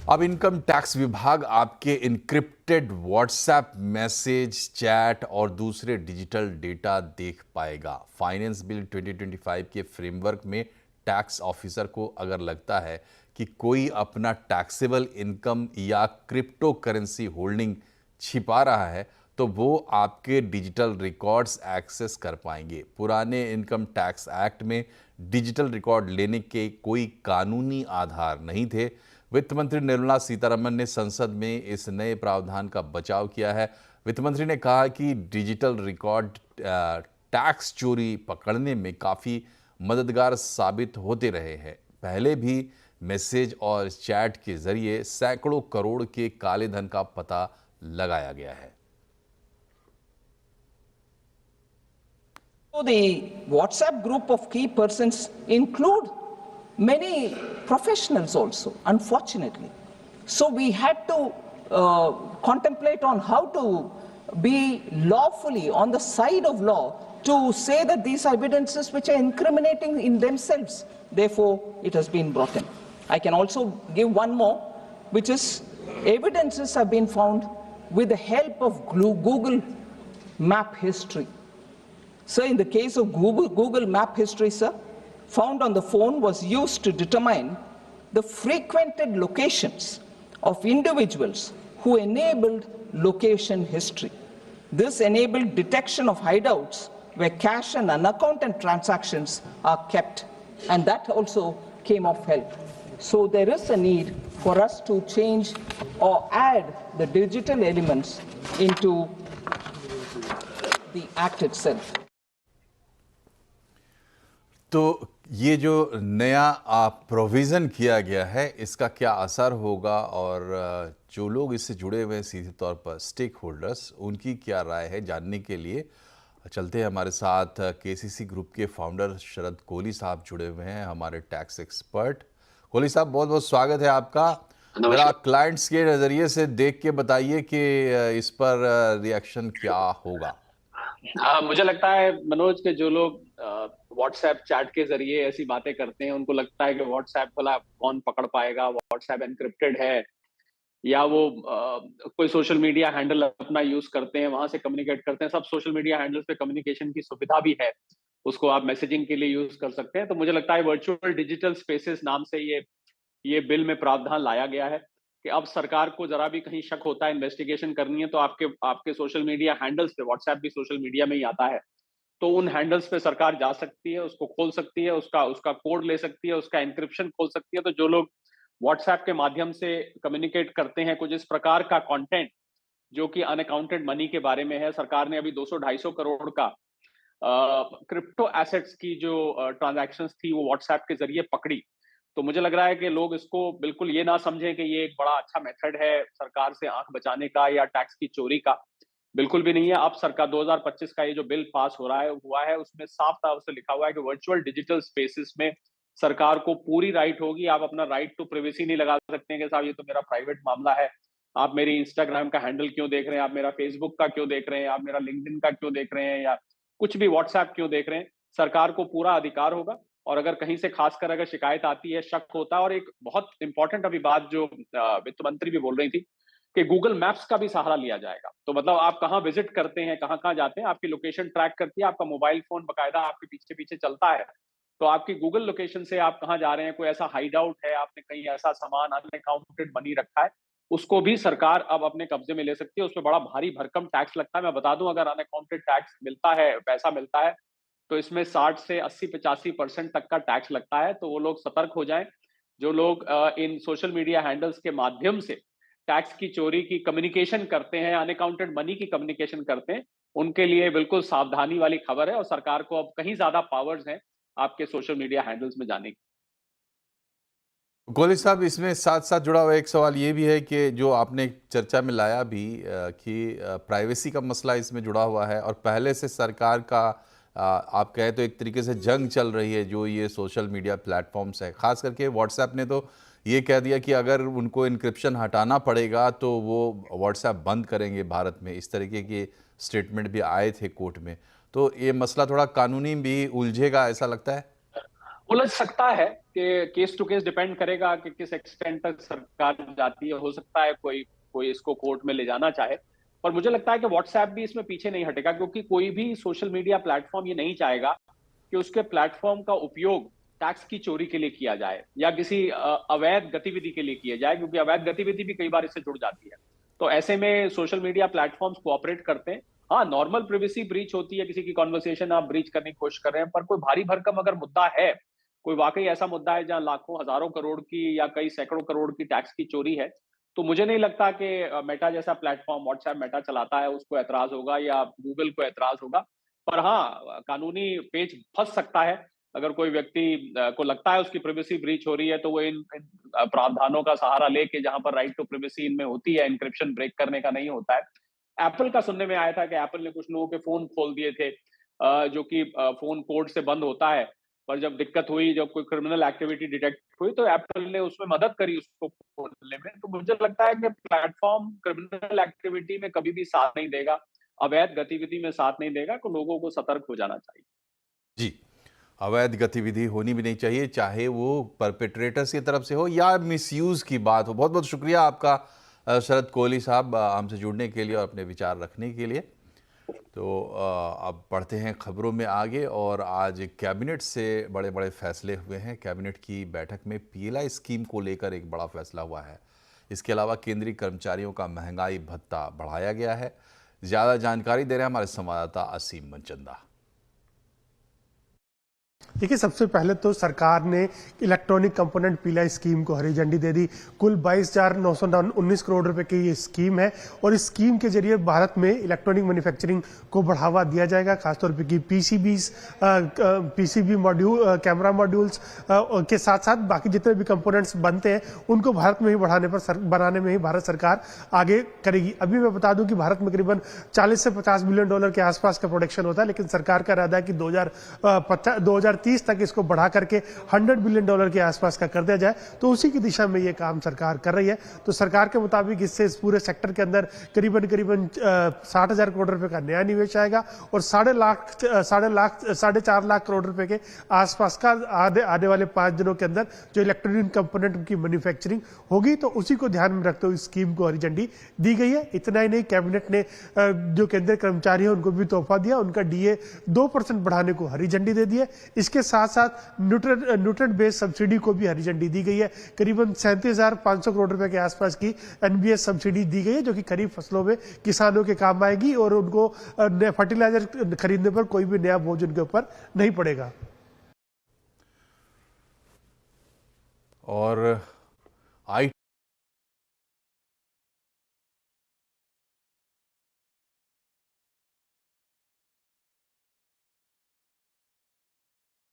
अब income tax विभाग आपके इनक्रिप्टेड व्हाट्सएप मैसेज, चैट और दूसरे डिजिटल डेटा देख पाएगा। फाइनेंस बिल 2025 के फ्रेमवर्क में टैक्स ऑफिसर को अगर लगता है कि कोई अपना टैक्सेबल इनकम या क्रिप्टो करेंसी होल्डिंग छिपा रहा है तो वो आपके डिजिटल रिकॉर्ड्स एक्सेस कर पाएंगे। पुराने इनकम टैक्स एक्ट में डिजिटल रिकॉर्ड लेने के कोई कानूनी आधार नहीं थे। वित्त मंत्री निर्मला सीतारमण ने संसद में इस नए प्रावधान का बचाव किया है। वित्त मंत्री ने कहा कि डिजिटल रिकॉर्ड टैक्स चोरी पकड़ने में काफ़ी मददगार साबित होते रहे हैं। पहले भी मैसेज और चैट के जरिए सैकड़ों करोड़ के काले धन का पता लगाया गया है। So the WhatsApp group of key persons include many professionals also, unfortunately. So we had to contemplate on how to be lawfully on the side of law to say that these evidences which are incriminating in themselves, therefore it has been brought in. I can also give one more, which is evidences have been found with the help of Google Map History. So in the case of Google Map History, sir, found on the phone was used to determine the frequented locations of individuals who enabled location history. This enabled detection of hideouts where cash and unaccounted transactions are kept, and that also came of help. So there is a need for us to change or add the digital elements into the act itself. तो ये जो नया provision किया गया है इसका क्या असर होगा और जो लोग इससे जुड़े हुए हैं सीधे तौर पर स्टेक होल्डर्स, उनकी क्या राय है, जानने के लिए चलते हैं हमारे साथ केसीसी ग्रुप के फाउंडर शरद कोहली साहब जुड़े हुए हैं, हमारे टैक्स एक्सपर्ट। कोहली साहब, बहुत बहुत स्वागत है आपका। जरा क्लाइंट्स के नज़रिए से देख के बताइए कि इस पर रिएक्शन क्या होगा। मुझे लगता है मनोज के जो लोग व्हाट्सएप चैट के जरिए ऐसी बातें करते हैं, उनको लगता है कि व्हाट्सएप भला कौन पकड़ पाएगा, व्हाट्सएप एनक्रिप्टेड है, या वो कोई सोशल मीडिया हैंडल अपना यूज करते हैं, वहां से कम्युनिकेट करते हैं। सब सोशल मीडिया हैंडल्स पे कम्युनिकेशन की सुविधा भी है, उसको आप मैसेजिंग के लिए यूज कर सकते हैं। तो मुझे लगता है वर्चुअल डिजिटल स्पेसेस नाम से ये बिल में प्रावधान लाया गया है कि अब सरकार को जरा भी कहीं शक होता है, इन्वेस्टिगेशन करनी है, तो आपके सोशल मीडिया हैंडल्स पे, व्हाट्सएप भी सोशल मीडिया में ही आता है, तो उन हैंडल्स पे सरकार जा सकती है, उसको खोल सकती है, उसका कोड ले सकती है, उसका एन्क्रिप्शन खोल सकती है। तो जो लोग व्हाट्सएप के माध्यम से कम्युनिकेट करते हैं कुछ इस प्रकार का कंटेंट जो कि अनअकाउंटेड मनी के बारे में है, सरकार ने अभी 200-250 करोड़ का क्रिप्टो एसेट्स की जो ट्रांजैक्शंस थी वो व्हाट्सएप के जरिए पकड़ी। तो मुझे लग रहा है कि लोग इसको बिल्कुल ये ना समझें कि ये एक बड़ा अच्छा मेथड है सरकार से आंख बचाने का या टैक्स की चोरी का, बिल्कुल भी नहीं है। अब सरकार 2025 का ये जो बिल पास हुआ है उसमें साफ तौर से लिखा हुआ है कि वर्चुअल डिजिटल स्पेसेस में सरकार को पूरी राइट होगी। आप अपना राइट टू प्राइवेसी नहीं लगा सकते हैं कि साहब ये तो मेरा प्राइवेट मामला है, आप मेरी इंस्टाग्राम का हैंडल क्यों देख रहे हैं, आप मेरा फेसबुक का क्यों देख रहे हैं, आप मेरा लिंक्डइन का क्यों देख रहे हैं, या कुछ भी व्हाट्सएप क्यों देख रहे हैं। सरकार को पूरा अधिकार होगा, और अगर कहीं से खासकर अगर शिकायत आती है, शक होता है। और एक बहुत इंपॉर्टेंट अभी बात जो वित्त मंत्री भी बोल रही थी कि गूगल मैप्स का भी सहारा लिया जाएगा। तो मतलब आप कहाँ विजिट करते हैं, कहाँ कहाँ जाते हैं, आपकी लोकेशन ट्रैक करती है, आपका मोबाइल फोन बकायदा आपके पीछे पीछे चलता है। तो आपकी गूगल लोकेशन से आप कहाँ जा रहे हैं, कोई ऐसा हाइड आउट है, आपने कहीं ऐसा सामान अनअकाउंटेड मनी रखा है, उसको भी सरकार अब अपने कब्जे में ले सकती है। उसमें बड़ा भारी भरकम टैक्स लगता है। मैं बता दूं, अगर अनअकाउंटेड टैक्स मिलता है, पैसा मिलता है, तो इसमें 60 से 80-85% तक का टैक्स लगता है। तो वो लोग सतर्क हो जाएं, जो लोग इन सोशल मीडिया हैंडल्स के माध्यम से टैक्स की चोरी की कम्युनिकेशन करते हैं, अनअकाउंटेड मनी की कम्युनिकेशन करते हैं, उनके लिए बिल्कुल सावधानी वाली खबर है। और सरकार को अब कहीं ज्यादा पावर्स हैं आपके सोशल मीडिया हैंडल्स में जाने की। कोहली साहब, इसमें साथ साथ जुड़ा हुआ एक सवाल ये भी है कि जो आपने चर्चा में लाया भी कि प्राइवेसी का मसला इसमें जुड़ा हुआ है, और पहले से सरकार का आप कहें तो एक तरीके से जंग चल रही है जो ये सोशल मीडिया प्लेटफॉर्म्स है। ख़ास करके व्हाट्सएप ने तो ये कह दिया कि अगर उनको इनक्रिप्शन हटाना पड़ेगा तो वो व्हाट्सएप बंद करेंगे भारत में। इस तरीके के स्टेटमेंट भी आए थे कोर्ट में। तो ये मसला थोड़ा कानूनी भी उलझेगा, ऐसा लगता है? उलझ सकता है, कि केस टू केस डिपेंड करेगा कि किस एक्सटेंट तक सरकार जाती है। हो सकता है कोई कोई इसको कोर्ट में ले जाना चाहे, पर मुझे लगता है कि व्हाट्सएप भी इसमें पीछे नहीं हटेगा, क्योंकि कोई भी सोशल मीडिया प्लेटफॉर्म ये नहीं चाहेगा कि उसके प्लेटफॉर्म का उपयोग टैक्स की चोरी के लिए किया जाए या किसी अवैध गतिविधि के लिए किया जाए, क्योंकि अवैध गतिविधि भी कई बार इससे जुड़ जाती है। तो ऐसे में सोशल मीडिया प्लेटफॉर्म्स कोऑपरेट करते हैं। हाँ, नॉर्मल प्रिवेसी ब्रीच होती है, किसी की कॉन्वर्सेशन आप ब्रीच करने की कोशिश कर रहे हैं, पर कोई भारी भरकम अगर मुद्दा है, कोई वाकई ऐसा मुद्दा है जहां लाखों हजारों करोड़ की या कई सैकड़ों करोड़ की टैक्स की चोरी है, तो मुझे नहीं लगता कि मेटा जैसा प्लेटफॉर्म, व्हाट्सएप मेटा चलाता है, उसको ऐतराज होगा या गूगल को ऐतराज होगा। पर हाँ, कानूनी पेच फंस सकता है। अगर कोई व्यक्ति को लगता है उसकी प्राइवेसी ब्रीच हो रही है, तो वो इन प्रावधानों का सहारा लेके, जहां पर राइट टू प्राइवेसी इनमें होती है, एन्क्रिप्शन ब्रेक करने का नहीं होता है। एप्पल का सुनने में आया था कि एप्पल ने कुछ लोगों के फोन खोल दिए थे, जो कि फोन कोड से बंद होता है, पर जब दिक्कत हुई, जब कोई क्रिमिनल एक्टिविटी डिटेक्ट हुई, तो एप्पल ने उसमें मदद करी उसको खोलने में। तो मुझे लगता है कि प्लेटफॉर्म क्रिमिनल एक्टिविटी में कभी भी साथ नहीं देगा, अवैध गतिविधि में साथ नहीं देगा, तो लोगों को सतर्क हो जाना चाहिए। जी, अवैध गतिविधि होनी भी नहीं चाहिए, चाहे वो परपेट्रेटर्स की तरफ से हो या मिसयूज़ की बात हो। बहुत बहुत शुक्रिया आपका शरद कोहली साहब, हमसे जुड़ने के लिए और अपने विचार रखने के लिए। तो अब बढ़ते हैं खबरों में आगे, और आज कैबिनेट से बड़े बड़े फैसले हुए हैं। कैबिनेट की बैठक में पीएलआई स्कीम को लेकर एक बड़ा फैसला हुआ है। इसके अलावा केंद्रीय कर्मचारियों का महंगाई भत्ता बढ़ाया गया है। ज़्यादा जानकारी दे रहे हैं हमारे संवाददाता असीम मनचंदा। देखिए, सबसे पहले तो सरकार ने इलेक्ट्रॉनिक कंपोनेंट पीएलआई स्कीम को हरी झंडी दे दी। कुल 22,919 करोड़ रुपए की ये स्कीम है और इस स्कीम के जरिए भारत में इलेक्ट्रॉनिक मैन्युफैक्चरिंग को बढ़ावा दिया जाएगा। खासतौर पे की पीसीबी मॉड्यूल, कैमरा मॉड्यूल्स के साथ साथ बाकी जितने भी कंपोनेंट्स बनते हैं उनको भारत में ही बनाने में ही भारत सरकार आगे करेगी। अभी मैं बता दूं कि भारत में करीबन 40 से 50 बिलियन डॉलर के आसपास का प्रोडक्शन होता है, लेकिन सरकार का इरादा है कि 2030 तक इसको बढ़ा करके 100 बिलियन डॉलर के आसपास का कर दिया जाए। तो उसी की दिशा में ये काम सरकार कर रही है। तो सरकार के मुताबिक इससे इस पूरे सेक्टर के अंदर करीबन 60,000 करोड़ रुपए का नया निवेश आएगा और 4.5 लाख करोड़ रुपए के आसपास का आने वाले 5 दिनों के अंदर जो इलेक्ट्रॉनिक कंपोनेंट की मैन्युफैक्चरिंग होगी, तो उसी को ध्यान में रखते हुए इस स्कीम को हरी झंडी दी गई है। इतना ही नहीं, कैबिनेट ने जो केंद्रीय कर्मचारी है उनको भी तोहफा दिया, उनका डीए 2% बढ़ाने को हरी झंडी दे दी है। इसके साथ साथ न्यूट्रेंट बेस्ड सब्सिडी को भी हरी झंडी दी गई है। करीबन 37,500 करोड़ रुपए के आसपास की एनबीएस सब्सिडी दी गई है, जो कि खरीफ फसलों में किसानों के काम आएगी और उनको फर्टिलाइजर खरीदने पर कोई भी नया बोझ उनके ऊपर नहीं पड़ेगा। और